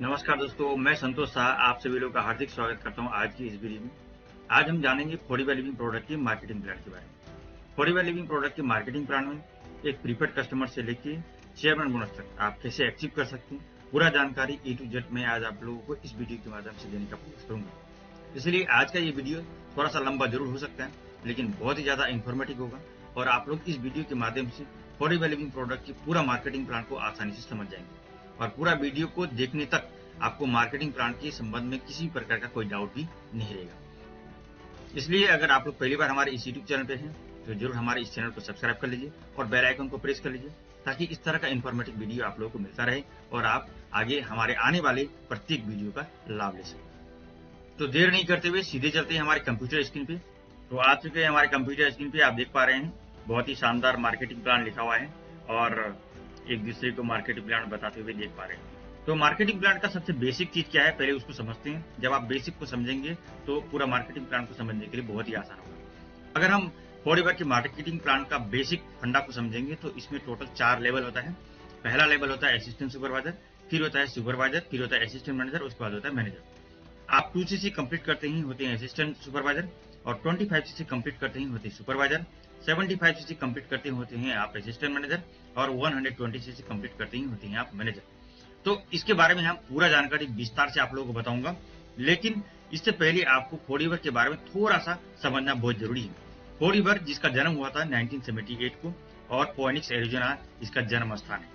नमस्कार दोस्तों, मैं संतोष शाह आप सभी लोगों का हार्दिक स्वागत करता हूं आज की इस वीडियो में। आज हम जानेंगे फॉरएवर लिविंग प्रोडक्ट की मार्केटिंग प्लान के बारे में। फॉरएवर लिविंग प्रोडक्ट के मार्केटिंग प्लान में एक प्रीपेड कस्टमर से लेके चेयरमैन बोनस तक आप कैसे अचीव कर सकते हैं, पूरा जानकारी ए टू जेड में आज आप लोगों को इस वीडियो के माध्यम से देने का प्रयास करूंगा। इसलिए आज का ये वीडियो थोड़ा सा लंबा जरूर हो सकता है, लेकिन बहुत ही ज्यादा इन्फॉर्मेटिव होगा और आप लोग इस वीडियो के माध्यम से फॉरएवर लिविंग प्रोडक्ट की पूरा मार्केटिंग प्लान को आसानी से समझ जाएंगे और पूरा वीडियो को देखने तक आपको मार्केटिंग प्लान के संबंध में किसी प्रकार का कोई डाउट भी नहीं रहेगा। इसलिए अगर आप लोग पहली बार हमारे इस यूट्यूब चैनल पे हैं तो जरूर हमारे इस चैनल को सब्सक्राइब कर लीजिए और बेल आइकन को प्रेस कर लीजिए ताकि इस तरह का इन्फॉर्मेटिव वीडियो आप लोगों को मिलता रहे और आप आगे हमारे आने वाले प्रत्येक वीडियो का लाभ ले सकें। तो देर नहीं करते हुए सीधे चलते हैं हमारे कंप्यूटर स्क्रीन पे। तो आ चुके हैं हमारे कंप्यूटर स्क्रीन पे, आप देख पा रहे हैं बहुत ही शानदार मार्केटिंग प्लान लिखा हुआ है और एक दूसरे को मार्केटिंग प्लान बताते हुए देख पा रहे हैं। तो मार्केटिंग प्लान का सबसे बेसिक चीज क्या है, पहले उसको समझते हैं। जब आप बेसिक को समझेंगे तो पूरा मार्केटिंग प्लान को समझने के लिए बहुत ही आसान होगा। अगर हम फॉरएवर के मार्केटिंग प्लान का बेसिक फंडा को समझेंगे तो इसमें टोटल 4 लेवल होता है। पहला लेवल होता है असिस्टेंट सुपरवाइजर, फिर होता है सुपरवाइजर, फिर होता है असिस्टेंट मैनेजर, उसके बाद होता है मैनेजर। आप 2cc कंप्लीट करते ही होते हैं असिस्टेंट सुपरवाइजर और 25cc कंप्लीट करते ही होते हैं सुपरवाइजर, 75cc कंप्लीट करते होते हैं आप असिस्टेंट मैनेजर और 120cc कंप्लीट करते ही होते हैं आप मैनेजर। तो इसके बारे में हम पूरा जानकारी विस्तार से आप लोगों को बताऊंगा, लेकिन इससे पहले आपको फॉरएवर के बारे में थोड़ा सा समझना बहुत जरूरी है। फॉरएवर जिसका जन्म हुआ था 1978 को और फोनिक्स एरिजोना इसका जन्म स्थान है।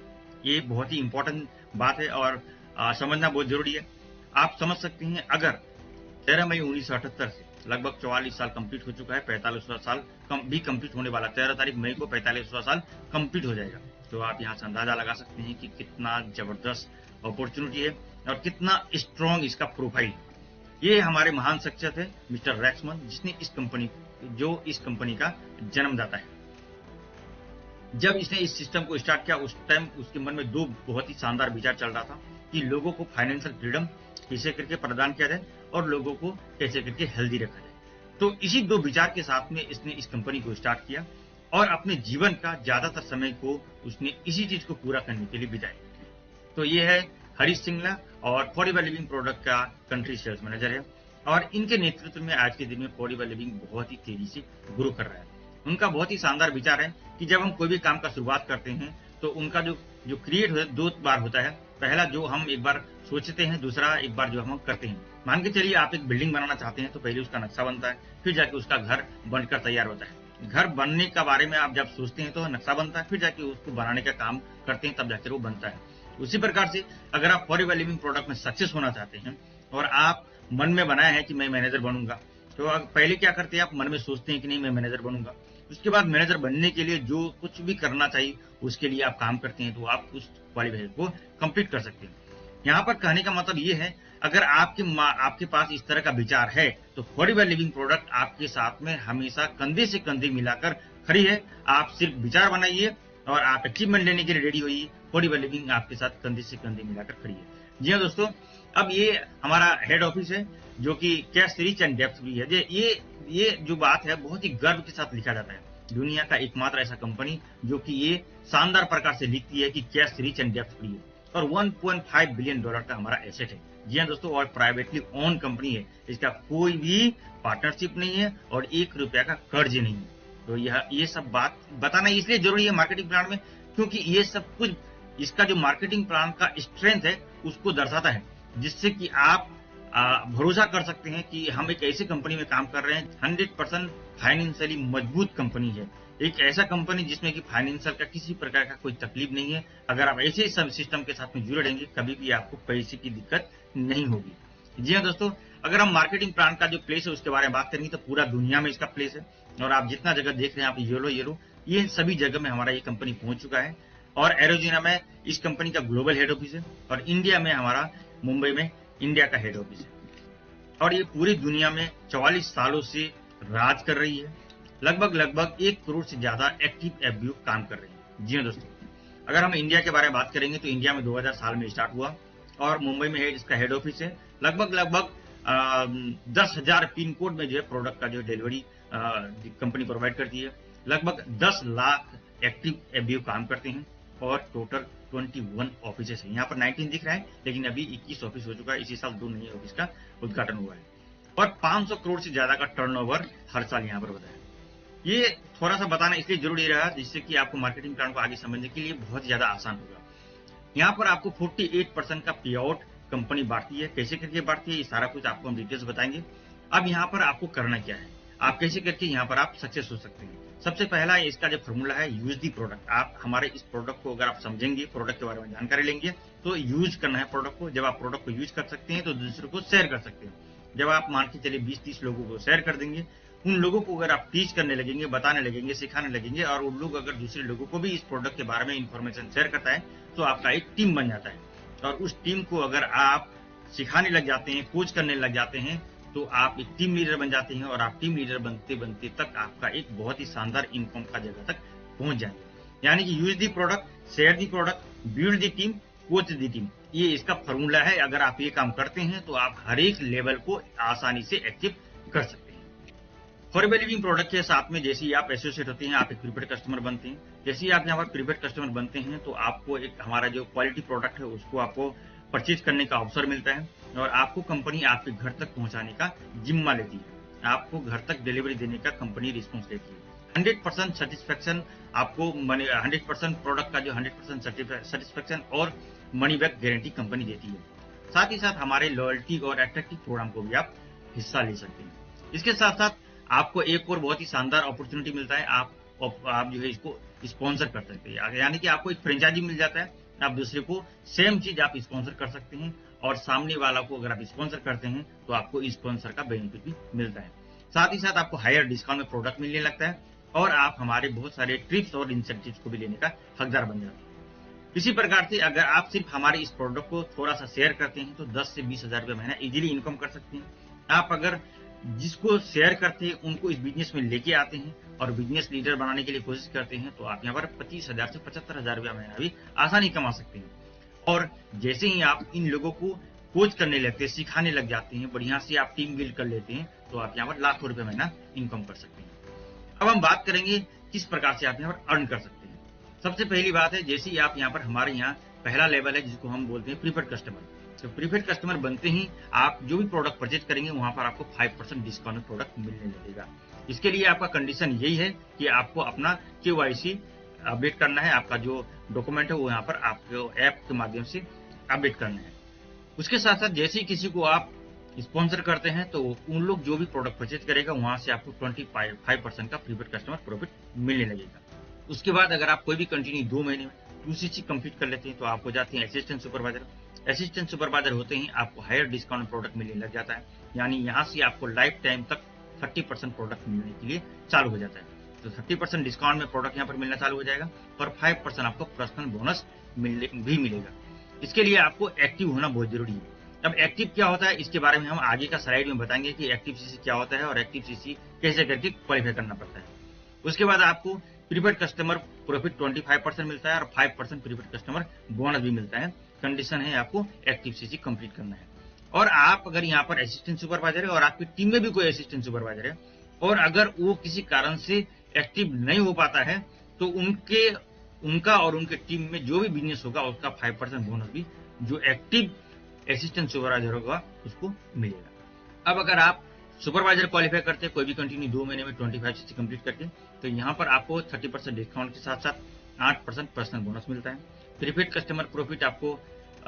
ये बहुत ही इंपॉर्टेंट बात है और समझना बहुत जरूरी है। आप समझ सकते हैं अगर 13 मई 1978 से लगभग 44 साल कंप्लीट हो चुका है, 45वां साल भी कंप्लीट होने वाला, 13 तारीख मई को 45वां साल कंप्लीट हो जाएगा। तो आप यहाँ से अंदाजा लगा सकते हैं कि कितना जबरदस्त अपॉर्चुनिटी है और कितना स्ट्रॉन्ग इसका प्रोफाइल है। ये हमारे महान शख्सियत है मिस्टर रैक्समैन, जिसने इस कंपनी का जन्मदाता है। जब इसने इस सिस्टम को स्टार्ट किया उस टाइम उसके मन में 2 बहुत ही शानदार विचार चल रहा था कि लोगों को फाइनेंशियल फ्रीडम कैसे करके प्रदान किया जाए और लोगों को कैसे करके हेल्दी रखा जाए। तो इसी 2 विचार के साथ में इसने इस कंपनी को स्टार्ट किया और अपने जीवन का ज्यादातर समय को उसने इसी चीज को पूरा करने के लिए बिताया। तो ये है हरीश सिंगला और फॉरएवर लिविंग प्रोडक्ट का कंट्री सेल्स मैनेजर है और इनके नेतृत्व में आज के दिन में फॉरएवर लिविंग बहुत ही तेजी से ग्रो कर रहा है। उनका बहुत ही शानदार विचार है कि जब हम कोई भी काम का शुरुआत करते हैं तो उनका जो क्रिएट होता है 2 बार होता है। पहला जो हम एक बार सोचते हैं, दूसरा एक बार जो हम करते हैं। मान के चलिए आप एक बिल्डिंग बनाना चाहते हैं तो पहले उसका नक्शा बनता है, फिर जाके उसका घर बनकर तैयार होता है। घर बनने के बारे में आप जब सोचते हैं तो नक्शा बनता है, फिर जाके उसको बनाने का काम करते हैं, तब जाकर वो बनता है। उसी प्रकार से अगर आप फॉरएवर लिविंग प्रोडक्ट में सक्सेस होना चाहते हैं और आप मन में बनाया है कि मैं मैनेजर बनूंगा, तो पहले क्या करते हैं, आप मन में सोचते हैं कि नहीं मैं मैनेजर बनूंगा। उसके बाद मैनेजर बनने के लिए जो कुछ भी करना चाहिए उसके लिए आप काम करते हैं, तो आप उस क्वालिफिकेशन को कंप्लीट कर सकते हैं। यहाँ पर कहने का मतलब ये है, अगर आपके पास इस तरह का विचार है तो फॉरएवर लिविंग प्रोडक्ट आपके साथ में हमेशा कंधे से कंधे मिलाकर खड़ी है। आप सिर्फ विचार बनाइए और आप अचीवमेंट लेने के लिए रेडी होइए। फॉरएवर लिविंग आपके साथ कंधे से कंधे मिलाकर खड़ी है। जी हाँ दोस्तों, अब ये हमारा हेड ऑफिस है जो कि cash rich and depth free है। ये जो बात है बहुत ही गर्व के साथ लिखा जाता है। दुनिया का एकमात्र ऐसा कंपनी जो कि ये शानदार प्रकार से लिखती है कि cash rich and depth free है और 1.5 बिलियन डॉलर का हमारा एसेट है। जी हाँ दोस्तों, और प्राइवेटली ओन कंपनी है। इसका कोई भी पार्टनरशिप नहीं है और 1 रुपया का कर्ज नहीं है। तो ये सब बात बताना इसलिए जरूरी है मार्केटिंग प्लान में, क्योंकि ये सब कुछ इसका जो मार्केटिंग प्लान का स्ट्रेंथ है उसको दर्शाता है, जिससे कि आप भरोसा कर सकते हैं कि हम एक ऐसी कंपनी में काम कर रहे हैं 100% फाइनेंशियली मजबूत कंपनी है। एक ऐसा कंपनी जिसमें कि फाइनेंशियल का किसी प्रकार का कोई तकलीफ नहीं है। अगर आप ऐसे सब सिस्टम के साथ में जुड़े रहेंगे कभी भी आपको पैसे की दिक्कत नहीं होगी। जी हाँ दोस्तों, अगर हम मार्केटिंग प्लान का जो प्लेस है उसके बारे में बात करेंगे तो पूरा दुनिया में इसका प्लेस है और आप जितना जगह देख रहे हैं आप येलो ये सभी जगह में हमारा ये कंपनी पहुंच चुका है। और एरिज़ोना में इस कंपनी का ग्लोबल हेड ऑफिस है और इंडिया में हमारा मुंबई में इंडिया का हेड ऑफिस है और ये पूरी दुनिया में 44 सालों से राज कर रही है। लगभग 1 करोड़ से ज्यादा एक्टिव एफबीओ काम कर रही है। जी हाँ दोस्तों, अगर हम इंडिया के बारे में बात करेंगे तो इंडिया में 2000 साल में स्टार्ट हुआ और मुंबई में इसका हेड ऑफिस है। लगभग 10,000 पिन कोड में जो है प्रोडक्ट का जो डिलीवरी कंपनी प्रोवाइड करती है। लगभग 10 लाख एक्टिव एफबीओ काम करते हैं और टोटल 21 ऑफिस है। यहाँ पर 19 दिख रहा है, लेकिन अभी 21 ऑफिस हो चुका है। इसी साल 2 नए ऑफिस का उद्घाटन हुआ है और 500 करोड़ से ज्यादा का टर्नओवर हर साल यहाँ पर होता है। ये थोड़ा सा बताना इसलिए जरूरी रहा, जिससे कि आपको मार्केटिंग प्लान को आगे समझने के लिए बहुत ज्यादा आसान होगा। यहाँ पर आपको 48% का पे आउट कंपनी बांटती है। कैसे करके बांटती है, ये सारा कुछ आपको हम डिटेल्स बताएंगे। अब यहाँ पर आपको करना क्या है, आप कैसे करके यहाँ पर आप सक्सेस हो सकते हैं। सबसे पहला इसका जो फॉर्मूला है, यूज दी प्रोडक्ट। आप हमारे इस प्रोडक्ट को अगर आप समझेंगे, प्रोडक्ट के बारे में जानकारी लेंगे, तो यूज करना है प्रोडक्ट को। जब आप प्रोडक्ट को यूज कर सकते हैं तो दूसरे को शेयर कर सकते हैं। जब आप मान के चलिए 20-30 लोगों को शेयर कर देंगे, उन लोगों को अगर आप टीच करने लगेंगे, बताने लगेंगे, सिखाने लगेंगे, और उन लोग अगर दूसरे लोगों को भी इस प्रोडक्ट के बारे में इंफॉर्मेशन शेयर करता है, तो आपका एक टीम बन जाता है। और उस टीम को अगर आप सिखाने लग जाते हैं, कोच करने लग जाते हैं, तो आप एक टीम लीडर बन जाते हैं। और आप टीम लीडर बनते बनते तक आपका एक बहुत ही शानदार इनकम का जगह तक पहुंच जाएंगे। यानी कि use the product, share the product, build the team, coach the team, ये इसका फॉर्मूला है। अगर आप ये काम करते हैं तो आप हर एक लेवल को आसानी से अचीव कर सकते हैं। फॉरएवर लिविंग प्रोडक्ट के साथ में जैसे ही आप एसोसिएट होते हैं, आप एक प्रीपेड कस्टमर बनते हैं। जैसे ही आप यहाँ पर प्रीपेड कस्टमर बनते हैं, तो आपको एक हमारा जो क्वालिटी प्रोडक्ट है उसको आपको परचेज करने का अवसर मिलता है, और आपको कंपनी आपके घर तक पहुंचाने का जिम्मा लेती है। आपको घर तक डिलीवरी देने का कंपनी रिस्पॉन्स लेती है। 100% सेटिस्फेक्शन आपको 100% प्रोडक्ट का जो 100% सेटिस्फेक्शन और मनी बैक गारंटी कंपनी देती है। साथ ही साथ हमारे लॉयल्टी और अट्रैक्टिव प्रोग्राम को भी आप हिस्सा ले सकते हैं। इसके साथ साथ आपको एक और बहुत ही शानदार अपॉर्चुनिटी मिलता है। आप जो है इसको स्पॉन्सर कर सकते हैं, यानी कि आपको एक फ्रेंचाइजी मिल जाता है। आप दूसरे को सेम चीज आप स्पॉन्सर कर सकते हैं, और सामने वाला को अगर आप स्पॉन्सर करते हैं तो आपको स्पॉन्सर का बेनिफिट भी मिलता है। साथ ही साथ आपको हायर डिस्काउंट में प्रोडक्ट मिलने लगता है, और आप हमारे बहुत सारे ट्रिप्स और इंसेंटिव्स को भी लेने का हकदार बन जाते हैं। इसी प्रकार से अगर आप सिर्फ हमारे इस प्रोडक्ट को थोड़ा सा शेयर करते हैं, तो 10 से 20 हजार रुपये महीना इजीली इनकम कर सकते हैं। आप अगर जिसको शेयर करते हैं उनको इस बिजनेस में लेके आते हैं और बिजनेस लीडर बनाने के लिए कोशिश करते हैं, तो आप यहाँ पर 25,000 से 75,000 रुपया महीना भी आसानी कमा सकते हैं। और जैसे ही आप इन लोगों को कोच करने लगते हैं, सिखाने लग जाते हैं, बढ़िया से आप टीम बिल्ड कर लेते हैं, तो आप यहाँ पर लाखों रुपए महीना इनकम कर सकते हैं। अब हम बात करेंगे किस प्रकार से आप यहाँ पर अर्न कर सकते हैं। सबसे पहली बात है, जैसे ही आप यहाँ पर हमारे यहाँ पहला लेवल है जिसको हम बोलते हैं प्रीपेड कस्टमर। तो प्रीपेड कस्टमर बनते ही आप जो भी प्रोडक्ट परचेज करेंगे वहां पर आपको 5% डिस्काउंट में प्रोडक्ट मिलने लगेगा। इसके लिए आपका कंडीशन यही है कि आपको अपना KYC अपडेट करना है। आपका जो डॉक्यूमेंट है वो यहाँ पर आपको ऐप के माध्यम से अपडेट करना है। उसके साथ साथ जैसे ही किसी को आप स्पॉन्सर करते हैं, तो उन लोग जो भी प्रोडक्ट परचेज करेगा वहां से आपको 25% का प्रीपेड कस्टमर प्रॉफिट मिलने लगेगा। उसके बाद अगर आप कोई भी कंटिन्यू 2 महीने में 2CC कंप्लीट कर लेते हैं, तो आप हो जाते हैं असिस्टेंट सुपरवाइजर। असिस्टेंट सुपरवाइजर होते ही आपको हायर डिस्काउंट में प्रोडक्ट मिलने लग जाता है, यानी यहाँ से आपको लाइफ टाइम तक 30% प्रोडक्ट मिलने के लिए चालू हो जाता है। तो 30% डिस्काउंट में प्रोडक्ट यहाँ पर मिलना चालू हो जाएगा, और 5% आपको पर्सनल बोनस भी मिलेगा। इसके लिए आपको एक्टिव होना बहुत जरूरी है। अब एक्टिव क्या होता है, इसके बारे में हम आगे का स्लाइड में बताएंगे कि एक्टिव सीसी क्या होता है और एक्टिव सीसी कैसे करके क्वालिफाई करना पड़ता है। उसके बाद आपको प्रीपेड कस्टमर प्रॉफिट 25% मिलता है और 5% प्रीपेड कस्टमर बोनस भी मिलता है। कंडीशन है आपको एक्टिव सीसी कंप्लीट करना है। और आप अगर यहाँ पर असिस्टेंट सुपरवाइजर है और आपकी टीम में भी कोई असिस्टेंट सुपरवाइजर है, और अगर वो किसी कारण से एक्टिव नहीं हो पाता है, तो उनका और उनके टीम में जो भी बिजनेस होगा उसका 5% बोनस भी जो एक्टिव असिस्टेंट सुपरवाइजर होगा उसको मिलेगा। अब अगर आप सुपरवाइजर क्वालिफाई करते हैं कोई भी कंटिन्यू 2 महीने में 25CC कंप्लीट करके, तो यहाँ पर आपको 30% डिस्काउंट के साथ साथ 8% पर्सनल बोनस मिलता है। प्रीपेड कस्टमर प्रॉफिट आपको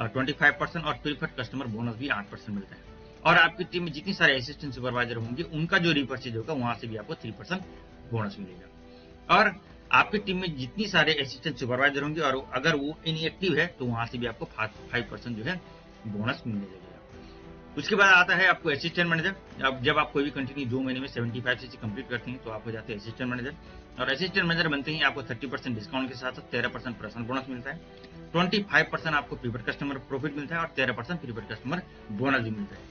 25% और प्रीपेड कस्टमर बोनस भी 8% मिलता है। और आपकी टीम में जितनी सारे असिस्टेंट सुपरवाइजर होंगे उनका जो रिपर्चेज होगा वहां से भी आपको 3% बोनस मिलेगा। और आपकी टीम में जितनी सारे असिस्टेंट सुपरवाइजर होंगे और अगर वो इनएक्टिव है तो वहां से भी आपको 5% जो है बोनस मिलने लगेगा। उसके बाद आता है आपको असिस्टेंट मैनेजर। अब जब आप कोई भी कंटिन्यू 2 महीने में 75CC कंप्लीट करते हैं, तो आप हो जाते हैं असिस्टेंट मैनेजर। और असिस्टेंट मैनेजर बनते ही आपको 30% डिस्काउंट के साथ 13% पर्सनल बोनस मिलता है। 25% आपको प्रीपेड कस्टमर प्रॉफिट मिलता है और 13% प्रीपेड कस्टमर बोनस भी मिलता है।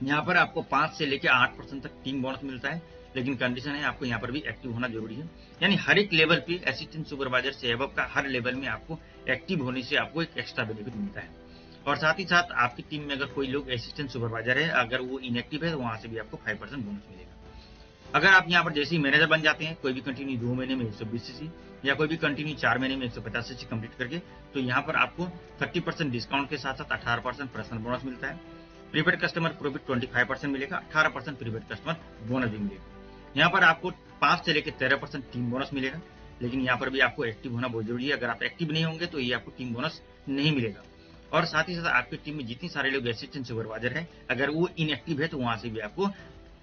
यहाँ पर आपको 5 से लेकर 8% तक टीम बोनस मिलता है, लेकिन कंडीशन है आपको यहाँ पर भी एक्टिव होना जरूरी है। यानी हर एक लेवल पे असिस्टेंट सुपरवाइजर से एबव का हर लेवल में आपको एक्टिव होने से आपको एक एक्स्ट्रा बेनिफिट मिलता है। और साथ ही साथ आपकी टीम में अगर कोई लोग असिस्टेंट सुपरवाइजर है, अगर वो इनएक्टिव है, तो वहां से भी आपको 5% बोनस मिलेगा। अगर आप यहाँ पर जैसे ही मैनेजर बन जाते हैं कोई भी कंटिन्यू 2 महीने में 120CC, या कोई भी कंटिन्यू 4 महीने में 150 से कंप्लीट करके, तो यहाँ पर आपको 30% डिस्काउंट के साथ साथ 18% पर्सनल बोनस मिलता है। प्रीपेड कस्टमर प्रॉफिट 25% मिलेगा, 18% प्रीपेड कस्टमर बोनस भी मिलेगा। यहाँ पर आपको 5 से लेकर 13% टीम बोनस मिलेगा, लेकिन यहाँ पर भी आपको एक्टिव होना बहुत जरूरी है। अगर आप एक्टिव नहीं होंगे तो ये आपको टीम बोनस नहीं मिलेगा। और साथ ही साथ आपकी टीम में जितनी सारे लोग असिस्टेंट सुपरवाइजर हैं, अगर वो इनएक्टिव है तो वहां से भी आपको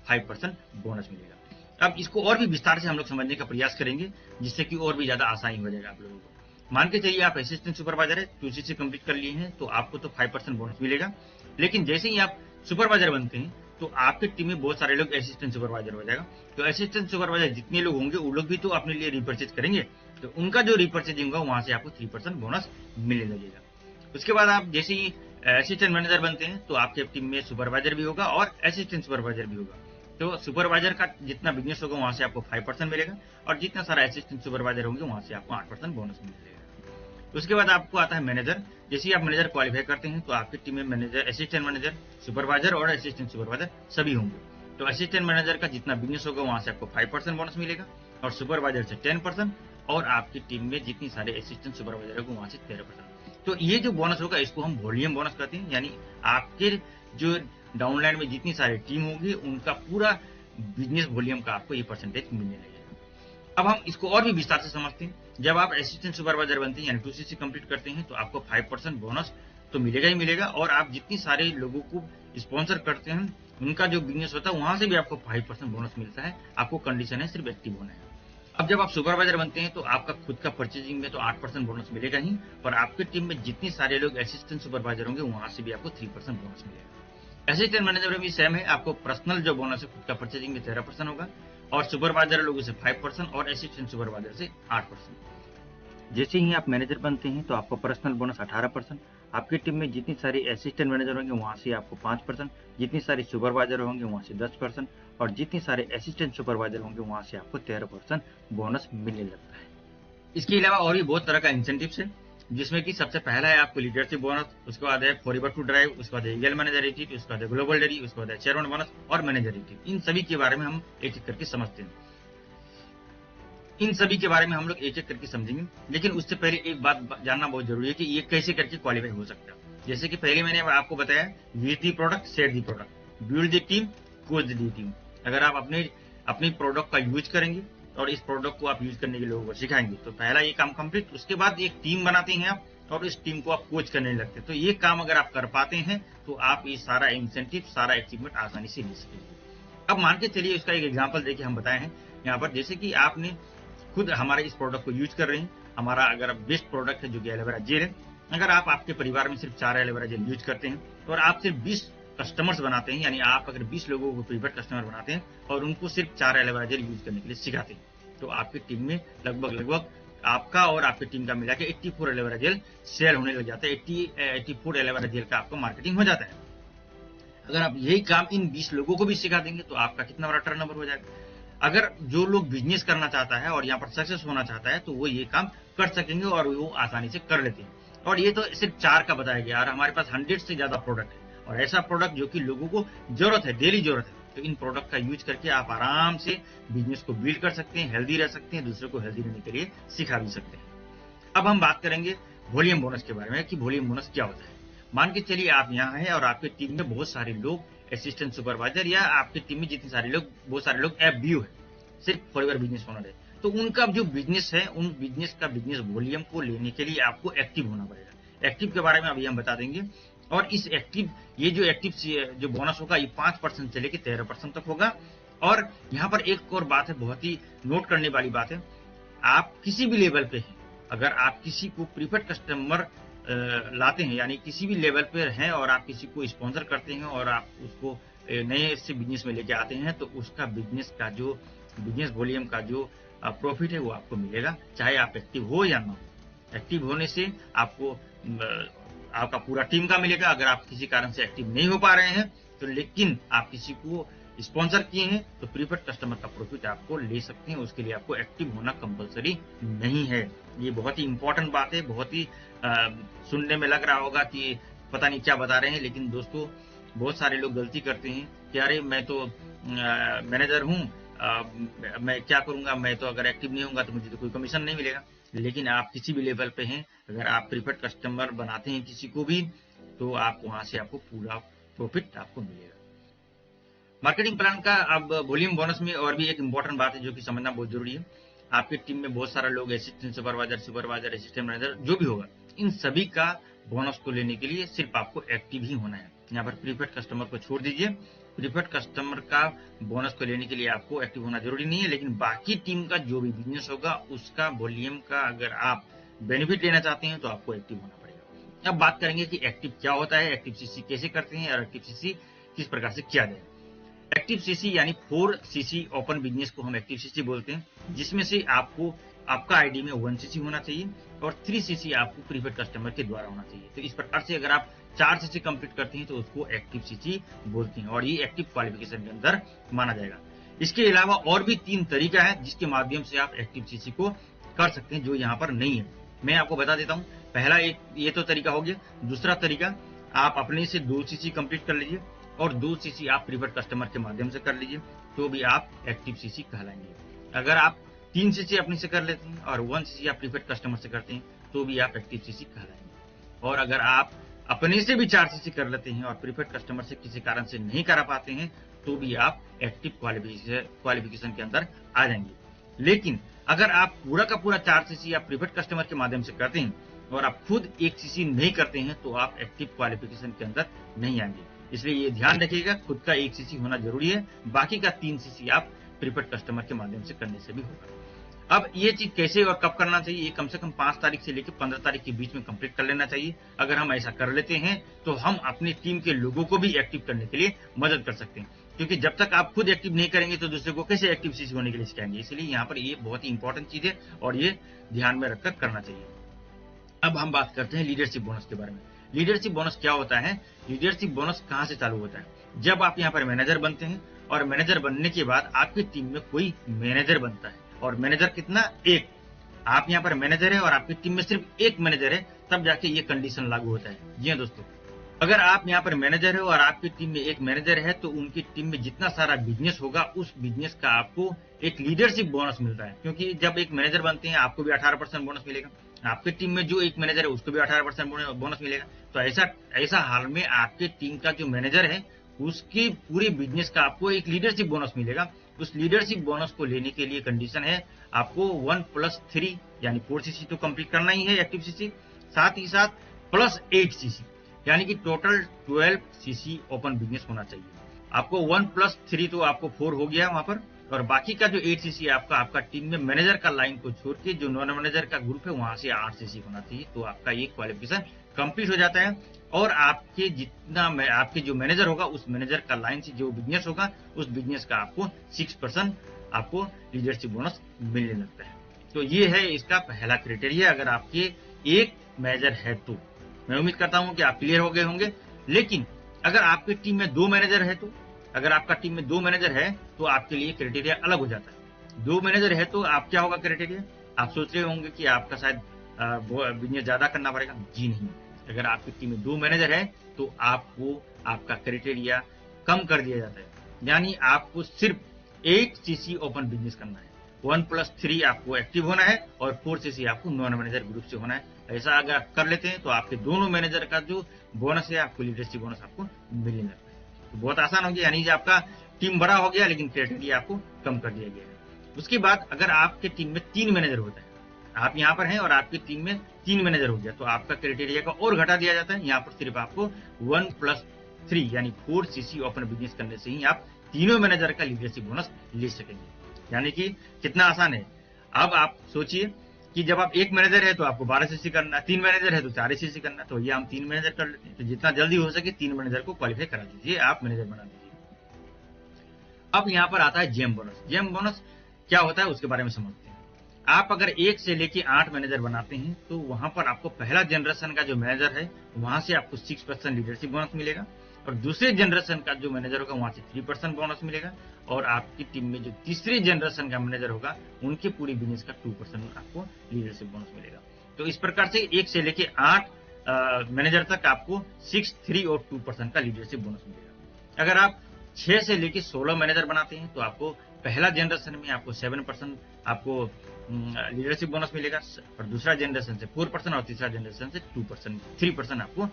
5% बोनस मिलेगा। अब इसको और भी विस्तार से हम लोग समझने का प्रयास करेंगे, जिससे कि और भी ज्यादा आसानी हो जाएगा आप लोगों को। मान के चलिए आप असिस्टेंट सुपरवाइजर है, 2CC कंप्लीट कर लिए हैं, तो आपको तो 5% बोनस मिलेगा। लेकिन जैसे ही आप सुपरवाइजर बनते हैं तो आपकी टीम में बहुत सारे लोग असिस्टेंट सुपरवाइजर हो जाएगा। तो असिस्टेंट सुपरवाइजर जितने लोग होंगे वो लोग भी तो अपने लिए रिपर्चेज करेंगे, तो उनका जो रिपर्चेजिंग होगा वहां से आपको 3% बोनस मिलने लगेगा। उसके बाद आप जैसे ही असिस्टेंट मैनेजर बनते हैं तो आपके टीम में सुपरवाइजर भी होगा और असिस्टेंट सुपरवाइजर भी होगा। तो सुपरवाइजर का जितना बिजनेस होगा वहां से आपको 5% मिलेगा, और जितना सारा असिस्टेंट सुपरवाइजर होंगे वहां से आपको 8% बोनस मिलेगा। उसके बाद आपको आता है मैनेजर। जैसे ही आप मैनेजर क्वालिफाई करते हैं तो आपकी टीम में मैनेजर, असिस्टेंट मैनेजर, सुपरवाइजर और असिस्टेंट सुपरवाइजर सभी होंगे। तो असिस्टेंट मैनेजर का जितना बिजनेस होगा वहां से आपको 5% बोनस मिलेगा, और सुपरवाइजर से 10%, और आपकी टीम में जितनी सारे असिस्टेंट सुपरवाइजर होंगे वहां से 13%। तो ये जो बोनस होगा इसको हम वॉल्यूम बोनस कहते हैं, यानी आपके जो डाउनलाइन में जितनी सारी टीम होगी उनका पूरा बिजनेस वॉल्यूम का आपको ये परसेंटेज मिलने लगेगा। अब हम इसको और भी विस्तार से समझते हैं। जब आप असिस्टेंट सुपरवाइजर बनते हैं यानी 2CC कंप्लीट करते हैं तो आपको 5% बोनस तो मिलेगा ही मिलेगा, और आप जितनी सारे लोगों को स्पॉन्सर करते हैं उनका जो बिजनेस होता है वहां से भी आपको 5% बोनस मिलता है। आपको कंडीशन है सिर्फ एक्टिव होना है। अब जब आप सुपरवाइजर बनते हैं तो आपका खुद का परचेजिंग में तो 8% बोनस मिलेगा ही, और आपकी टीम में जितने सारे लोग असिस्टेंट सुपरवाइजर होंगे वहां से भी आपको 3% बोनस मिलेगा। असिस्टेंट मैनेजर में भी सेम है, आपको पर्सनल जो बोनस है खुद का परचेजिंग में 13% होगा, और सुपरवाइजर लोगों से 5% और असिस्टेंट सुपरवाइजर से 8%। जैसे ही आप मैनेजर बनते हैं तो आपको पर्सनल बोनस 18%, आपकी टीम में जितनी सारी असिस्टेंट मैनेजर होंगे वहां से आपको 5%, जितनी सारी सुपरवाइजर होंगे वहां से 10%, और जितने सारे असिस्टेंट सुपरवाइजर होंगे वहां से आपको 13% बोनस मिलने लगता है। इसके अलावा और भी बहुत तरह का इंसेंटिव्स है, जिसमें कि सबसे पहला है आपको लीडरशिप बोनस, उसके बाद है फॉरएवर टू ड्राइव, उसके बाद है ईगल मैनेजर रेटिव, उसके बाद है ग्लोबल डेरी, उसके बाद है चेयरमैन बोनस और मैनेजर रेटिव। इन सभी के बारे में हम एक एक करके समझते हैं। इन सभी के बारे में हम लोग एक एक करके समझेंगे, लेकिन उससे पहले एक बात जानना बहुत जरूरी है कि ये कैसे करके क्वालिफाई हो सकता है। जैसे कि पहले मैंने आपको बताया, use the product, set the product, build the team, coach the team. अगर आप अपनी प्रोडक्ट का यूज करेंगे और इस प्रोडक्ट को आप यूज करने के लोगों को सिखाएंगे तो पहला ये काम कंप्लीट। उसके बाद एक टीम बनाते हैं आप, और इस टीम को आप कोच करने लगते हैं। तो ये काम अगर आप कर पाते हैं तो आप ये सारा इंसेंटिव, सारा अचीवमेंट आसानी से ले सकेंगे। अब मान के चलिए इसका एक एग्जाम्पल देखिए हम बताए हैं यहाँ पर। जैसे कि आपने खुद हमारे इस प्रोडक्ट को यूज कर रहे हैं, हमारा अगर बेस्ट प्रोडक्ट है जो कि एलोवेरा जेल है। अगर आप आपके परिवार में सिर्फ 4 एलोवेरा जेल यूज करते हैं और आप सिर्फ 20 कस्टमर्स बनाते हैं, यानी आप अगर 20 लोगों को प्रीफर्ड कस्टमर बनाते हैं और उनको सिर्फ 4 एलोवेरा जेल यूज करने के लिए सिखाते हैं, तो आपकी टीम में लगभग आपका और आपकी टीम का मिला के 84 एलोवेरा जेल सेल होने लग जाता है। 84 एलोवेरा जेल का आपका मार्केटिंग हो जाता है। अगर आप यही काम इन 20 लोगों को भी सिखा देंगे तो आपका कितना बड़ा टर्नओवर हो जाएगा। अगर जो लोग बिजनेस करना चाहता है और यहाँ पर सक्सेस होना चाहता है तो वो ये काम कर सकेंगे और वो आसानी से कर लेते हैं। और ये तो सिर्फ 4 का बताया गया, और हमारे पास 100 से ज्यादा प्रोडक्ट है, और ऐसा प्रोडक्ट जो कि लोगों को जरूरत है, डेली जरूरत है। तो इन प्रोडक्ट का यूज करके आप आराम से बिजनेस को बिल्ड कर सकते हैं, हेल्दी रह सकते हैं, दूसरे को हेल्दी रहने के लिए सिखा भी सकते हैं। अब हम बात करेंगे वॉल्यूम बोनस के बारे में कि वॉल्यूम बोनस क्या होता है। मान के चलिए आप यहाँ हैं और आपकी टीम में बहुत सारे लोग असिस्टेंट सुपरवाइजर, या आपकी टीम में जितने सारे लोग, बहुत सारे लोग FBO है, सिर्फ फॉरएवर बिजनेस ओनर है। तो उनका जो बिजनेस है, उन बिजनेस का बिजनेस वॉल्यूम को लेने के लिए आपको एक्टिव होना पड़ेगा। एक्टिव के बारे में अभी हम बता देंगे। और इस एक्टिव, ये जो एक्टिव जो बोनस होगा ये 5% से लेकर 13% तक होगा। और यहाँ पर एक और बात है, बहुत ही नोट करने वाली बात है, आप किसी भी लेवल पे हैं, अगर आप किसी को प्रीफर्ड कस्टमर लाते हैं, यानी किसी भी लेवल पे हैं और आप किसी को स्पॉन्सर करते हैं और आप उसको नए से बिजनेस में लेके आते हैं, तो उसका बिजनेस का जो बिजनेस वॉल्यूम का जो प्रॉफिट है वो आपको मिलेगा, चाहे आप एक्टिव हो या ना हो। एक्टिव होने से आपको आपका पूरा टीम का मिलेगा। अगर आप किसी कारण से एक्टिव नहीं हो पा रहे हैं तो, लेकिन आप किसी को स्पॉन्सर किए हैं तो प्रीफर्ड कस्टमर का प्रॉफिट आपको ले सकते हैं। उसके लिए आपको एक्टिव होना कंपलसरी नहीं है। ये बहुत ही इंपॉर्टेंट बात है। बहुत ही सुनने में लग रहा होगा कि पता नहीं क्या बता रहे हैं, लेकिन दोस्तों बहुत सारे लोग गलती करते हैं कि अरे मैं तो मैनेजर हूँ, मैं क्या करूंगा, मैं तो अगर एक्टिव नहीं होऊंगा तो मुझे तो कोई कमीशन नहीं मिलेगा। लेकिन आप किसी भी लेवल पे हैं, अगर आप प्रीफर्ड कस्टमर बनाते हैं किसी को भी, तो आप वहां से आपको पूरा प्रॉफिट आपको मिलेगा। मार्केटिंग प्लान का अब वॉल्यूम बोनस में और भी एक इंपॉर्टेंट बात है जो कि समझना बहुत जरूरी है। आपकी टीम में बहुत सारा लोग, असिस्टेंट सुपरवाइजर, असिस्टेंट मैनेजर जो भी होगा, इन सभी का बोनस को लेने के लिए सिर्फ आपको एक्टिव ही होना है। यहाँ पर प्रीफर्ड कस्टमर को छोड़ दीजिए। प्रीफर्ड कस्टमर का बोनस को लेने के लिए आपको एक्टिव होना जरूरी नहीं है, लेकिन बाकी टीम का जो भी बिजनेस होगा उसका वॉल्यूम का अगर आप बेनिफिट लेना चाहते हैं तो आपको एक्टिव होना पड़ेगा। अब बात करेंगे कि एक्टिव क्या होता है, एक्टिव सीसी कैसे करते हैं और एक्टिव सीसी किस प्रकार से किया जाए। एक्टिव सीसी यानी 4 सीसी ओपन बिजनेस को हम एक्टिव सीसी बोलते हैं, जिसमें से आपको आपका आईडी में 1 सीसी होना चाहिए और 3 सीसी आपको प्रीफर्ड कस्टमर के द्वारा होना चाहिए। तो इस प्रकार से अगर आप 4 सीसी कंप्लीट करते हैं तो उसको एक्टिव सीसी बोलते हैं और ये एक्टिव क्वालिफिकेशन के अंदर माना जाएगा। इसके अलावा और भी 3 तरीका है जिसके माध्यम से आप एक्टिव सीसी को कर सकते हैं, जो यहाँ पर नहीं है। मैं आपको बता देता हूँ। पहला एक ये तो तरीका हो गया। दूसरा तरीका, आप अपने से 2 सीसी कंप्लीट कर लीजिए और 2 सीसी आप प्रीफर्ड कस्टमर के माध्यम से कर लीजिए, तो भी आप एक्टिव सीसी कहलाएंगे। अगर आप 3 सीसी अपने से कर लेते हैं और 1 सीसी आप प्रीफर्ड कस्टमर से करते हैं, तो भी आप एक्टिव सीसी कहलाएंगे। और अगर आप अपने से भी 4 सीसी कर लेते हैं और प्रीफर्ड कस्टमर से किसी कारण से नहीं करा पाते हैं, तो भी आप एक्टिव क्वालिफिकेशन के अंदर आ जाएंगे। लेकिन अगर आप पूरा का पूरा 4 सीसी आप प्रीफर्ड कस्टमर के माध्यम से करते हैं और आप खुद 1 सीसी नहीं करते हैं, तो आप एक्टिव क्वालिफिकेशन के अंदर नहीं आएंगे। इसलिए ये ध्यान रखिएगा, खुद का 1 सीसी होना जरूरी है, बाकी का 3 सीसी आप प्रीफर्ड कस्टमर के माध्यम से करने से भी होगा। अब ये चीज कैसे और कब करना चाहिए, ये कम से कम 5 तारीख से लेकर 15 तारीख के बीच में कंप्लीट कर लेना चाहिए। अगर हम ऐसा कर लेते हैं तो हम अपनी टीम के लोगों को भी एक्टिव करने के लिए मदद कर सकते हैं, क्योंकि जब तक आप खुद एक्टिव नहीं करेंगे तो दूसरे को कैसे एक्टिव सीसी होने के लिए सिखाएंगे। इसलिए यहाँ पर ये बहुत ही इंपॉर्टेंट चीज है और ये ध्यान में रखकर करना चाहिए। अब हम बात करते हैं लीडरशिप बोनस के बारे में। लीडरशिप बोनस क्या होता है, लीडरशिप बोनस कहां से चालू होता है? जब आप यहाँ पर मैनेजर बनते हैं और मैनेजर बनने के बाद आपकी टीम में कोई मैनेजर बनता है, और मैनेजर कितना? 1। आप यहाँ पर मैनेजर है और आपकी टीम में सिर्फ 1 मैनेजर है, तब जाके ये कंडीशन लागू होता है। जी हाँ दोस्तों, अगर आप यहाँ पर मैनेजर है और आपकी टीम में 1 मैनेजर है, तो उनकी टीम में जितना सारा बिजनेस होगा उस बिजनेस का आपको एक लीडरशिप बोनस मिलता है। क्योंकि जब एक मैनेजर बनते हैं आपको भी 18% बोनस मिलेगा, आपकी टीम में जो 1 मैनेजर है उसको भी 18% बोनस मिलेगा। तो ऐसा हाल में आपके टीम का जो मैनेजर है उसकी पूरी बिजनेस का आपको एक लीडरशिप बोनस मिलेगा। उस लीडरशिप बोनस को लेने के लिए कंडीशन है आपको 1+3 यानी 4 सीसी तो कंप्लीट करना ही है एक्टिव सीसी, साथ ही साथ +8 सीसी यानी कि टोटल 12 सीसी ओपन बिजनेस होना चाहिए। आपको 1+3 तो आपको 4 हो गया वहां पर, और बाकी का जो 8 सीसी है आपका टीम में मैनेजर का लाइन को छोड़ के जो नॉन मैनेजर का ग्रुप है वहां से 8 सीसी होना चाहिए। तो आपका ये क्वालिफिकेशन कंप्लीट हो जाता है और आपके जो मैनेजर होगा उस मैनेजर का लाइन से जो बिजनेस होगा उस बिजनेस का आपको 6% आपको लीडरशिप बोनस मिलने लगता है। तो ये है इसका पहला क्राइटेरिया। अगर आपके 1 मैनेजर है तो मैं उम्मीद करता हूं कि आप क्लियर हो गए होंगे। लेकिन अगर आपकी टीम में 2 मैनेजर है तो अगर आपका टीम में 2 मैनेजर है तो आपके लिए क्राइटेरिया अलग हो जाता है। 2 मैनेजर है तो आप क्या होगा क्राइटेरिया? आप सोच रहे होंगे कि आपका शायद बिजनेस ज्यादा करना पड़ेगा। जी नहीं, अगर आपकी टीम में 2 मैनेजर है तो आपको आपका क्राइटेरिया कम कर दिया जाता है, यानी आपको सिर्फ 8 सीसी ओपन बिजनेस करना है। 1+3 आपको एक्टिव होना है और 4 सीसी आपको नॉन मैनेजर ग्रुप से होना है। ऐसा अगर आप कर लेते हैं तो आपके दोनों मैनेजर का जो बोनस है आपको लीडरशिप बोनस आपको मिलने लगता है। तो बहुत आसान हो गया, यानी आपका टीम बड़ा हो गया लेकिन क्राइटेरिया आपको कम कर दिया गया है। उसके बाद अगर आपके टीम में 3 मैनेजर होता है, आप यहाँ पर हैं और आपकी टीम में 3 मैनेजर हो गया, तो आपका क्राइटेरिया का और घटा दिया जाता है। यहाँ पर सिर्फ आपको 1+3 यानी 4 सीसी ओपन बिजनेस करने से ही आप तीनों मैनेजर का लीडरशिप बोनस ले सकेंगे। यानी कि कितना आसान है। अब आप सोचिए कि जब आप 1 मैनेजर है तो आपको 12 सीसी करना, 3 मैनेजर है तो 4 सीसी करना, तो ये हम 3 मैनेजर कर लेते हैं। तो जितना जल्दी हो सके 3 मैनेजर को क्वालिफाई करा दीजिए, आप मैनेजर बना दीजिए। अब यहाँ पर आता है जेम बोनस। जेम बोनस क्या होता है उसके बारे में समझते हैं। आप अगर 1 से लेके 8 मैनेजर बनाते हैं तो वहां पर आपको पहला जनरेशन का जो मैनेजर है वहां से आपको 6% लीडरशिप बोनस मिलेगा, और दूसरे जनरेशन का जो मैनेजर होगा वहां से 3% बोनस मिलेगा, और आपकी टीम में जो तीसरे जनरेशन का मैनेजर होगा उनके पूरी बिजनेस का 2% आपको लीडरशिप बोनस मिलेगा। तो इस प्रकार से 1 से लेके 8 मैनेजर तक आपको 6, 3 और 2% का लीडरशिप बोनस मिलेगा। अगर आप 6 से लेके 16 मैनेजर बनाते हैं तो आपको पहला जनरेशन में आपको 7% आपको लीडरशिप बोनस मिलेगा, और दूसरा जनरेशन से 4% और तीसरा जनरेशन से 2%, 3% आपको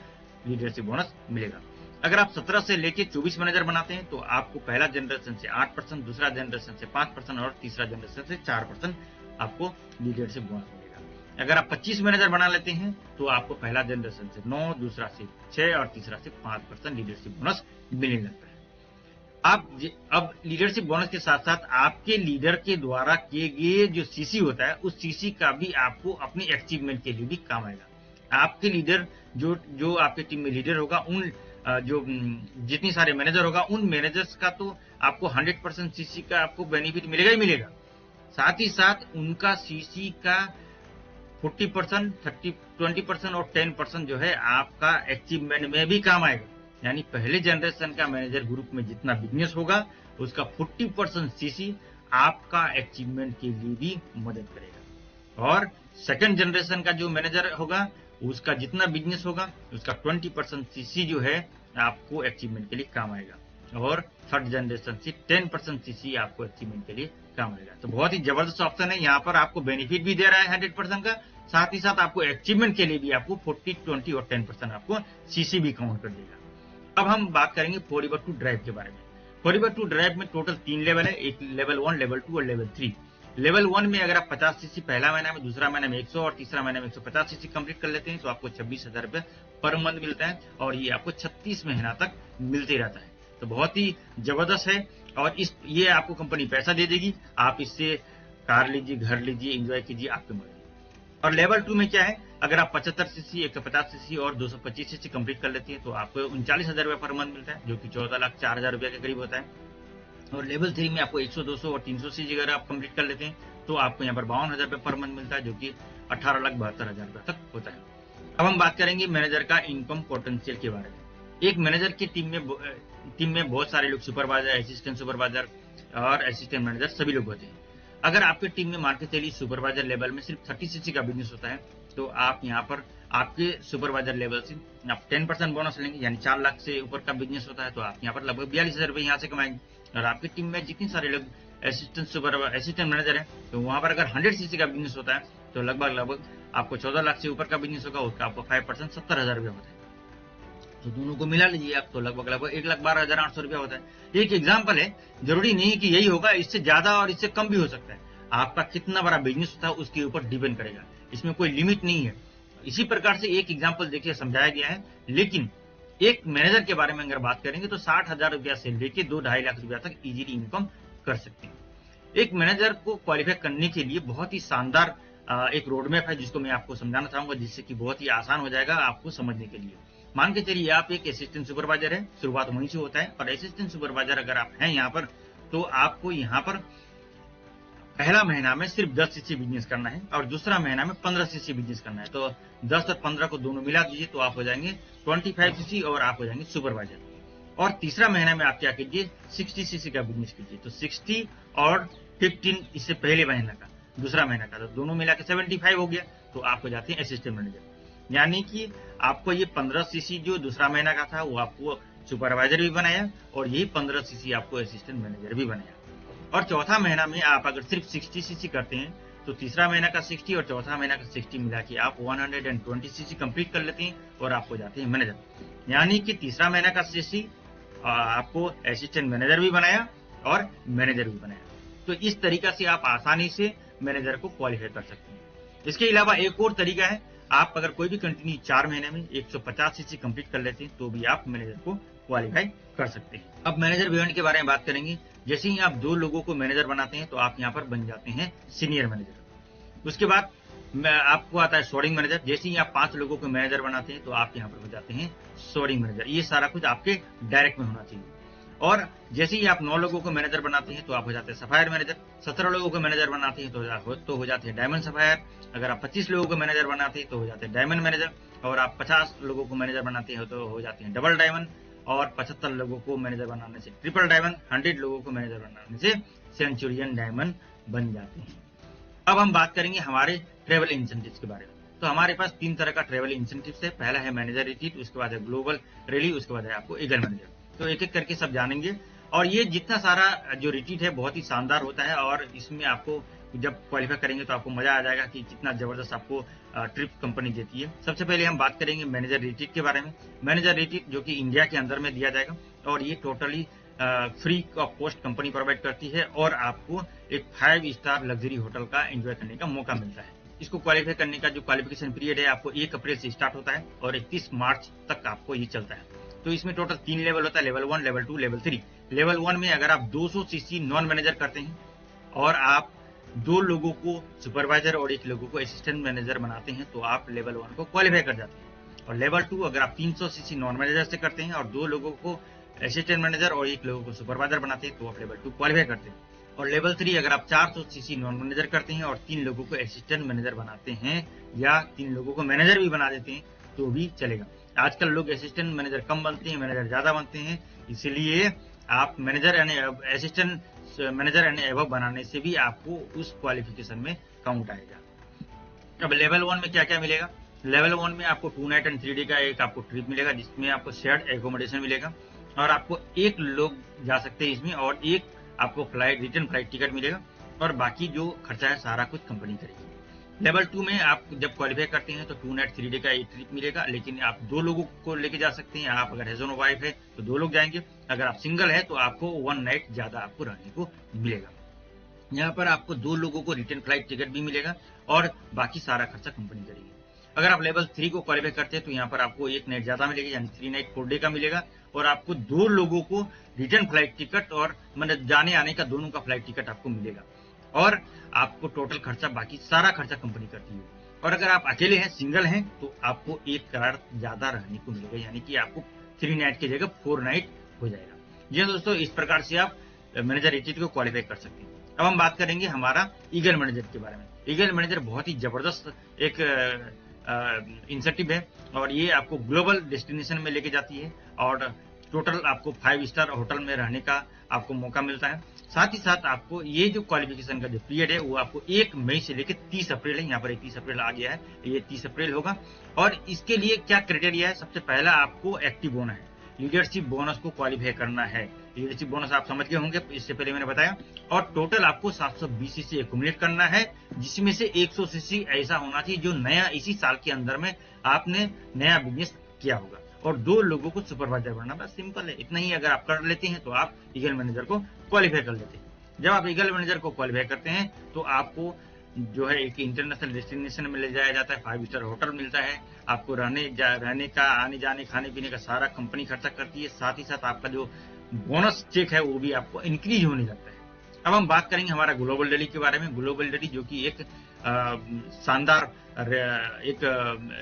लीडरशिप बोनस मिलेगा। अगर आप 17 से लेके 24 मैनेजर बनाते हैं तो आपको पहला जनरेशन से 8%, दूसरा जनरेशन से 5% और तीसरा जनरेशन से 4% आपको लीडरशिप बोनस मिलेगा। अगर आप 25 मैनेजर बना लेते हैं तो आपको पहला जनरेशन से 9, दूसरा से 6 और तीसरा से 5% लीडरशिप बोनस मिलने लगता है। अब लीडरशिप बोनस के साथ साथ आपके लीडर के द्वारा किए गए जो सीसी होता है, उस सीसी का भी आपको अपनी अचीवमेंट के लिए भी काम आएगा। आपके लीडर जो आपके टीम में लीडर होगा, उन जितनी सारे मैनेजर होगा, उन मैनेजर्स का तो आपको 100% सीसी का आपको बेनिफिट मिलेगा ही मिलेगा। साथ ही साथ उनका सीसी का 40%, 20% और 10% जो है आपका अचीवमेंट में भी काम आएगा। यानी पहले जनरेशन का मैनेजर ग्रुप में जितना बिजनेस होगा, उसका 40% सीसी आपका अचीवमेंट के लिए भी मदद करेगा, और सेकंड जनरेशन का जो मैनेजर होगा, उसका जितना बिजनेस होगा, उसका 20% सीसी जो है आपको अचीवमेंट के लिए काम आएगा, और थर्ड जनरेशन से 10% सीसी आपको अचीवमेंट के लिए काम आएगा। तो बहुत ही जबरदस्त ऑप्शन है। यहाँ पर आपको बेनिफिट भी दे रहा है 100% का, साथ ही साथ आपको अचीवमेंट के लिए भी आपको 40, 20 और 10% आपको सीसी भी काउंट कर देगा। अब हम बात करेंगे 4x2 ड्राइव के बारे में। 4x2 ड्राइव में टोटल 3 लेवल है, एक लेवल 1, लेवल 2 और लेवल 3। लेवल 1 में अगर आप 50 सीसी पहला महीना में, दूसरा महीना में 100 और तीसरा महीना में 150 सीसी कंप्लीट कर लेते हैं तो आपको 26,000 रुपये पर मंथ मिलता है, और ये आपको 36 महीना तक मिलते रहता है। तो बहुत ही जबरदस्त है, और ये आपको कंपनी पैसा दे देगी, आप इससे कार लीजिए, घर लीजिए, एंजॉय कीजिए, आपके मर्जी। और लेवल 2 में क्या है, अगर आप 75 सीसी, 150 सीसी और 225 सीसी कंप्लीट कर लेती है तो आपको 39,000 रुपये पर मंथ मिलता है, जो कि 14,04,000 रुपये के करीब होता है। और लेवल 3 में आपको 100, 200 और 300 सीसी अगर आप कंप्लीट कर लेते हैं तो आपको यहाँ पर 52,000 रुपये पर मंथ मिलता है, जो कि 18,72,000 रुपये तक होता है। अब हम बात करेंगे मैनेजर का इनकम पोटेंशियल के बारे में। एक मैनेजर की टीम में बहुत सारे लोग, सुपरवाइजर, असिस्टेंट सुपरवाइजर और असिस्टेंट मैनेजर सभी लोग होते हैं। अगर आपके टीम में मान के चलिए सुपरवाइजर लेवल में सिर्फ 30 सीसी का बिजनेस होता है, तो आप यहाँ पर आपके सुपरवाइजर लेवल से आप 10% बोनस लेंगे, यानी 4 लाख से ऊपर का बिजनेस होता है तो आप यहाँ पर लगभग 42,000 रुपये यहाँ से कमाएंगे। और आपकी टीम में जितने सारे लोग असिस्टेंट मैनेजर है, तो वहां पर अगर 100 सीसी का बिजनेस होता है तो लगभग आपको 14 लाख से ऊपर का बिजनेस होगा, उसका आपको 5% 70,000 रुपये होता है। तो दोनों को मिला लीजिए आप, तो लगभग 1,12,800 रुपया होता है। एक एग्जाम्पल है, जरूरी नहीं कि यही होगा, इससे ज्यादा और इससे कम भी हो सकता है। आपका कितना बड़ा बिजनेस होता है उसके ऊपर डिपेंड करेगा, इसमें कोई लिमिट नहीं है। इसी प्रकार से एक एग्जाम्पल देखिए समझाया गया है। लेकिन एक मैनेजर के बारे में अगर बात करेंगे तो 60,000 रुपया से लेके 2-2.5 लाख रुपया तक इजीली इनकम कर सकते हैं। एक मैनेजर को क्वालिफाई करने के लिए बहुत ही शानदार एक रोड मैप है, जिसको मैं आपको समझाना चाहूंगा, जिससे कि बहुत ही आसान हो जाएगा आपको समझने के लिए। मान के चलिए आप एक असिस्टेंट सुपरवाइजर है, शुरुआत वहीं से होता है, और असिस्टेंट सुपरवाइजर अगर आप हैं यहाँ पर, तो आपको यहाँ पर पहला महीना में सिर्फ 10 सीसी बिजनेस करना है, और दूसरा महीना में 15 सीसी बिजनेस करना है। तो 10 और 15 को दोनों मिला दीजिए तो आप हो जाएंगे 25 सीसी, और आप हो जाएंगे सुपरवाइजर। और तीसरा महीना में आप क्या कीजिए, 60 सीसी का बिजनेस कीजिए। तो 60 और 15 इससे पहले महीना का, दूसरा महीना का, तो दोनों मिला के 75 हो गया, तो आप हो जाते हैं असिस्टेंट मैनेजर। यानी कि आपको ये 15 सीसी जो दूसरा महीना का था वो आपको सुपरवाइजर भी बनाया, और यही 15 सीसी आपको असिस्टेंट मैनेजर भी बनाया। और चौथा महीना में आप अगर सिर्फ 60 सीसी करते हैं तो तीसरा महीना का 60 और चौथा महीना का 60 मिला के आप 120 सीसी कंप्लीट कर लेते हैं, और आपको जाते हैं मैनेजर। यानी कि तीसरा महीना का 60 आपको असिस्टेंट मैनेजर भी बनाया और मैनेजर भी बनाया। तो इस तरीका से आप आसानी से मैनेजर को क्वालिफाई कर सकते हैं। इसके अलावा एक और तरीका है, आप अगर कोई भी कंटिन्यू 4 महीने में 150 सीसी कंप्लीट कर लेते हैं तो भी आप मैनेजर को क्वालिफाई कर सकते हैं। अब मैनेजर बिहेवियर के बारे में बात करेंगे। जैसे ही आप 2 लोगों को मैनेजर बनाते हैं तो आप यहाँ पर बन जाते हैं सीनियर मैनेजर। उसके बाद आपको आता है सोर्टिंग मैनेजर। जैसे ही आप 5 लोगों को मैनेजर बनाते हैं तो आप यहाँ पर हो जाते हैं सोर्टिंग मैनेजर। ये सारा कुछ आपके डायरेक्ट में होना चाहिए। और जैसे ही आप 9 लोगों को मैनेजर बनाते हैं तो आप हो जाते हैं सफायर मैनेजर। 17 लोगों को मैनेजर बनाते हैं तो हो जाते हैं डायमंड सफायर। अगर आप 25 लोगों को मैनेजर बनाते हैं तो हो जाते हैं डायमंड मैनेजर। और आप 50 लोगों को मैनेजर बनाते हैं तो हो जाते हैं डबल डायमंड। और 75 लोगों को मैनेजर बनाने से ट्रिपल डायमंड, 100 लोगों को मैनेजर बनाने से सेंचुरियन डायमंड बन जाते हैं। अब हम बात करेंगे हमारे ट्रेवल इंसेंटिव्स के बारे में। तो हमारे पास 3 तरह का ट्रेवल इंसेंटिव्स है। पहला है मैनेजर रिट्रीट, उसके बाद है ग्लोबल रैली, उसके बाद है आपको ईगल मैनेजर। तो एक एक करके सब जानेंगे। और ये जितना सारा जो रिट्रीट है बहुत ही शानदार होता है, और इसमें आपको जब क्वालिफाई करेंगे तो आपको मजा आ जाएगा कि कितना जबरदस्त आपको ट्रिप कंपनी देती है। सबसे पहले हम बात करेंगे मैनेजर रिट्रीट के बारे में। मैनेजर रिट्रीट जो कि इंडिया के अंदर में दिया जाएगा, और ये totally free of cost company provide करती है, और आपको एक 5 स्टार लग्जरी होटल का एंजॉय करने का मौका मिलता है। इसको क्वालिफाई करने का जो क्वालिफिकेशन पीरियड है आपको 1 अप्रैल से स्टार्ट होता है और 31 मार्च तक आपको ये चलता है। तो इसमें टोटल 3 लेवल होता है, लेवल 1, लेवल 2, लेवल 3। लेवल 1 में अगर आप 200 सीसी नॉन मैनेजर करते हैं और आप 2 लोगों को सुपरवाइजर और 1 लोगों को असिस्टेंट मैनेजर बनाते हैं तो आप लेवल 1 को क्वालिफाई कर जाते हैं। और लेवल 2 अगर आप 300 सीसी नॉन मैनेजर से करते हैं और 2 लोगों को असिस्टेंट मैनेजर और 1 लोगों को सुपरवाइजर बनाते हैं तो आप लेवल 2 क्वालिफाई करते हैं। और लेवल 3 अगर आप 400 सीसी नॉन मैनेजर करते हैं और 3 लोगों को असिस्टेंट मैनेजर बनाते हैं या 3 लोगों को मैनेजर भी बना देते हैं तो भी चलेगा। आजकल लोग असिस्टेंट मैनेजर कम बनते हैं, मैनेजर ज्यादा बनते हैं, इसलिए आप मैनेजर यानी असिस्टेंट मैनेजर यानी एबव बनाने से भी आपको उस क्वालिफिकेशन में काउंट आएगा। अब लेवल 1 में क्या क्या मिलेगा? लेवल 1 में आपको 2 नाइट एंड 3 डे का एक आपको ट्रिप मिलेगा, जिसमें आपको शेयर्ड एकोमोडेशन मिलेगा और आपको 1 लोग जा सकते हैं इसमें, और 1 आपको रिटर्न फ्लाइट टिकट मिलेगा, और बाकी जो खर्चा है सारा कुछ कंपनी करेगी। लेवल 2 में आप जब क्वालिफाई करते हैं तो 2 नाइट 3 डे का एक ट्रिप मिलेगा, लेकिन आप 2 लोगों को लेके जा सकते हैं। आप अगर हस्बैंड वाइफ है तो 2 लोग जाएंगे, अगर आप सिंगल है तो आपको 1 नाइट ज्यादा आपको रहने को मिलेगा। यहाँ पर आपको 2 लोगों को रिटर्न फ्लाइट टिकट भी मिलेगा और बाकी सारा खर्चा कंपनी करेगी। अगर आप लेवल 3 को क्वालिफाई करते हैं तो यहाँ पर आपको 1 नाइट ज्यादा मिलेगा, यानी 3 नाइट 4 डे का मिलेगा, और आपको 2 लोगों को रिटर्न फ्लाइट टिकट और मतलब जाने आने का दोनों का फ्लाइट टिकट आपको मिलेगा, और आपको टोटल खर्चा बाकी सारा खर्चा कंपनी करती है। और अगर आप अकेले हैं, सिंगल हैं, तो आपको 1 रात ज्यादा रहने को मिलेगा, यानी कि आपको 3 नाइट की जगह 4 नाइट हो जाएगा। जी हाँ दोस्तों, इस प्रकार से आप मैनेजर रिट्रीट को क्वालिफाई कर सकते हैं। अब हम बात करेंगे हमारा ईगल मैनेजर के बारे में। ईगल मैनेजर बहुत ही जबरदस्त एक इंसेंटिव है, और ये आपको ग्लोबल डेस्टिनेशन में लेके जाती है, और टोटल आपको 5 स्टार होटल में रहने का आपको मौका मिलता है। साथ ही साथ आपको ये जो क्वालिफिकेशन का जो पीरियड है वो आपको 1 मई से लेकर 30 अप्रैल है। यहाँ पर 31 अप्रैल आ गया है, ये 30 अप्रैल होगा। और इसके लिए क्या क्राइटेरिया है? सबसे पहला आपको एक्टिव होना है, लीडरशिप बोनस को क्वालिफाई करना है। लीडरशिप बोनस आप समझ गए होंगे, इससे पहले मैंने बताया। और टोटल आपको 720 सीसी एक्यूमुलेट करना है, जिसमें से 100 सीसी ऐसा होना चाहिए जो नया इसी साल के अंदर में आपने नया बिजनेस किया होगा, और 2 लोगों को सुपरवाइजर बनना। बस सिंपल है, इतना ही अगर आप कर लेते हैं तो आप ईगल मैनेजर को क्वालिफाई कर लेते हैं। जब आप ईगल मैनेजर को क्वालिफाई करते हैं तो आपको जो है एक इंटरनेशनल डेस्टिनेशन में ले जाया जाता है, 5 स्टार होटल मिलता है, आपको रहने का, आने जाने, खाने पीने का सारा कंपनी खर्चा करती है। साथ ही साथ आपका जो बोनस चेक है वो भी आपको इंक्रीज होने लगता है। अब हम बात करेंगे हमारा ग्लोबल डेली के बारे में। ग्लोबल डेली जो कि एक शानदार एक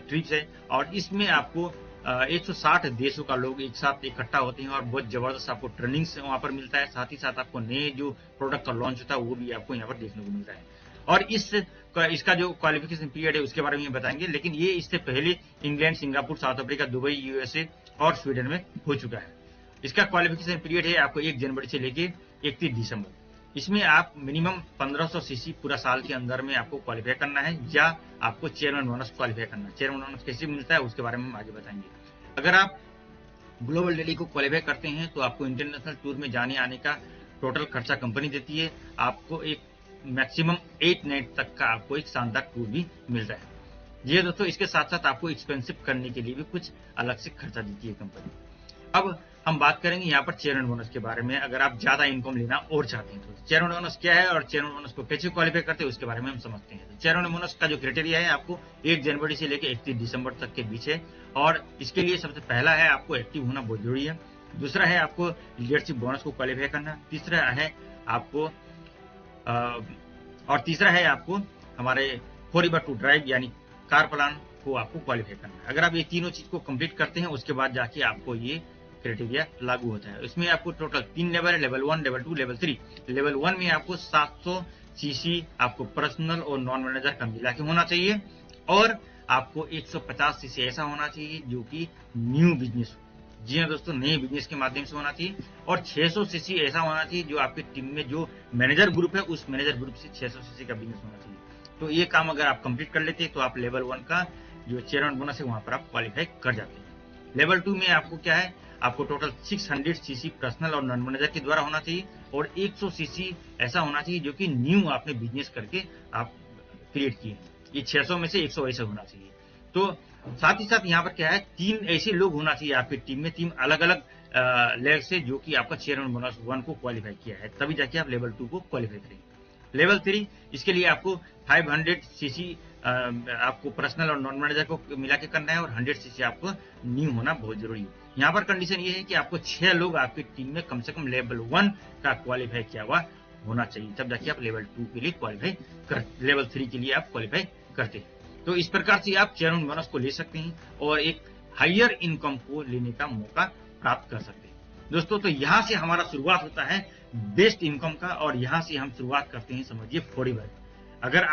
ट्रिप है, और इसमें आपको 160 देशों का लोग एक साथ इकट्ठा होते हैं, और बहुत जबरदस्त आपको ट्रेनिंग से वहां पर मिलता है। साथ ही साथ आपको नए जो प्रोडक्ट का लॉन्च होता है वो भी आपको यहाँ पर देखने को मिलता है। और इसका जो क्वालिफिकेशन पीरियड है उसके बारे में बताएंगे, लेकिन ये इससे पहले England, Singapore, south Africa, Dubai, USA और स्वीडन में हो चुका है। इसका क्वालिफिकेशन पीरियड है आपको 1 जनवरी से लेके 31 दिसंबर। इसमें आप मिनिमम 1500 सीसी पूरा साल के अंदर में आपको क्वालिफाई करना है, या आपको चेयरमैन बोनस क्वालिफाई करना है। चेयरमैन बोनस कैसे मिलता है उसके बारे में हम आगे बताएंगे। अगर आप ग्लोबल डेली को क्वालिफाई करते हैं तो आपको इंटरनेशनल टूर में जाने आने का टोटल खर्चा कंपनी देती है। आपको एक मैक्सिमम 8 नाइट तक का आपको एक शानदार टूर भी मिलता है। ये दोस्तों, इसके साथ साथ आपको एक्सपेंसिव करने के लिए भी कुछ अलग से खर्चा देती है कंपनी। अब हम बात करेंगे यहाँ पर चेयरमैन बोनस के बारे में। अगर आप ज्यादा इनकम लेना और चाहते हैं तो चेयरमैन बोनस क्या है और चेयरमैन बोनस को कैसे क्वालिफाई करते हैं उसके बारे में हम समझते हैं। तो चेयरमैन बोनस का जो क्राइटेरिया है आपको 1 जनवरी से लेकर 31 दिसंबर तक के बीच है, और इसके लिए सबसे पहला है आपको एक्टिव होना बहुत जरूरी है। दूसरा है आपको लीडरशिप बोनस को क्वालिफाई करना। तीसरा है आपको हमारे 4x2 ड्राइव यानी कार प्लान को आपको क्वालिफाई करना है। अगर आप ये तीनों चीज को कंप्लीट करते हैं उसके बाद जाके आपको ये क्राइटेरिया लागू होता है। इसमें आपको टोटल 3 लेवल है, लेवल 1, लेवल 2, लेवल 3। लेवल 1 में आपको 700 सीसी आपको पर्सनल और नॉन मैनेजर का मिला के होना चाहिए, और आपको 150 सीसी ऐसा होना चाहिए जो कि न्यू बिजनेस हो। जी हाँ दोस्तों, नए बिजनेस के माध्यम से होना चाहिए, और 600 सीसी ऐसा होना चाहिए जो आपकी टीम में जो मैनेजर ग्रुप है उस मैनेजर ग्रुप से 600 सीसी का बिजनेस होना चाहिए। तो ये काम अगर आप कंप्लीट कर लेते हैं तो आप लेवल 1 का जो चेयरमैन बोनस है वहां पर आप क्वालिफाई कर जाते हैं। लेवल 2 में आपको क्या है, आपको टोटल 600 सीसी पर्सनल और नॉन मैनेजर के द्वारा होना चाहिए और 100 सीसी ऐसा होना चाहिए जो कि न्यू आपने बिजनेस करके आप क्रिएट किए हैं। ये 600 में से 100 ऐसा होना चाहिए। तो साथ ही साथ यहाँ पर क्या है, 3 ऐसे लोग होना चाहिए आपकी टीम में, 3 अलग अलग लेवल से, जो कि आपका चेयरमैन बोनस 1 को क्वालिफाई किया है, तभी जाके आप लेवल 2 को क्वालिफाई करेंगे। लेवल 3 इसके लिए आपको 500 सीसी आपको पर्सनल और नॉन मैनेजर को मिला के करना है और 100 सीसी आपको न्यू होना बहुत जरूरी है। यहाँ पर कंडीशन ये है कि आपको 6 लोग आपकी टीम में कम से कम लेवल 1 का क्वालिफाई किया हुआ होना चाहिए, तब जाके आप लेवल 2 के लिए क्वालिफाई कर, लेवल 3 के लिए आप क्वालिफाई करते हैं। तो इस प्रकार से आप चेयरमैन बोनस को ले सकते हैं और एक हायर इनकम को लेने का मौका प्राप्त कर सकते हैं दोस्तों। तो यहाँ से हमारा शुरुआत होता है बेस्ट इनकम का और यहाँ से हम शुरुआत करते हैं, समझिए, फोर्टीवर। अगर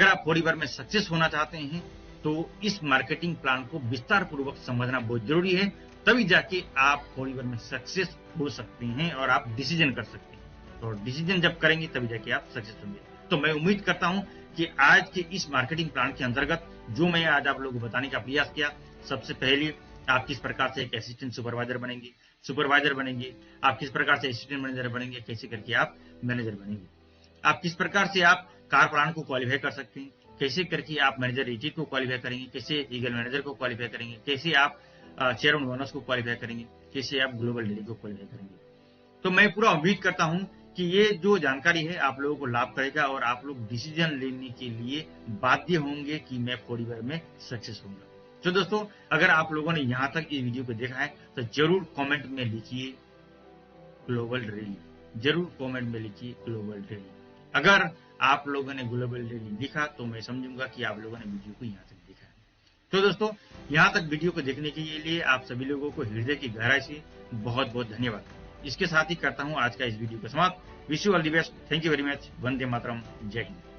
आप फोर्टीवर में सक्सेस होना चाहते हैं तो इस मार्केटिंग प्लान को विस्तार पूर्वक समझना बहुत जरूरी है, तभी जाके आप फोर्टीवर में सक्सेस हो सकते हैं और आप डिसीजन कर सकते हैं। और डिसीजन जब करेंगे तभी जाके आप सक्सेस होंगे। तो मैं उम्मीद करता हूं कि आज के इस मार्केटिंग प्लान के अंतर्गत जो मैं आज आप लोगों को बताने का प्रयास किया, सबसे पहले आप किस प्रकार से एक असिस्टेंट सुपरवाइजर बनेंगे, आप किस प्रकार से असिस्टेंट मैनेजर बनेंगे, कैसे करके आप मैनेजर बनेंगे, आप किस प्रकार से आप कार प्लान को क्वालिफाई कर सकते हैं, कैसे करके आप मैनेजर एटीट्यूड को क्वालिफाई करेंगे, कैसे ईगल मैनेजर को क्वालिफाई करेंगे, कैसे आप चेयरमैन बोनस को क्वालिफाई करेंगे, कैसे आप ग्लोबल डेली को क्वालिफाई करेंगे। तो मैं पूरा उम्मीद करता हूं कि ये जो जानकारी है आप लोगों को लाभ करेगा और आप लोग डिसीजन लेने के लिए बाध्य होंगे कि मैं फोर्टीवर में सक्सेस होऊंगा। तो दोस्तों, अगर आप लोगों ने यहाँ तक इस वीडियो को देखा है तो जरूर कमेंट में लिखिए ग्लोबल डेली, जरूर कमेंट में लिखिए ग्लोबल डेली। अगर आप लोगों ने ग्लोबल डेली लिखा तो मैं समझूंगा कि आप लोगों ने वीडियो को यहाँ तक देखा है। तो दोस्तों, यहाँ तक वीडियो को देखने के लिए आप सभी लोगों को हृदय की गहराई से बहुत बहुत धन्यवाद। इसके साथ ही करता हूँ आज का इस वीडियो को समाप्त। Wish you all the best. Thank you very much. वंदे मातरम। जय हिंद।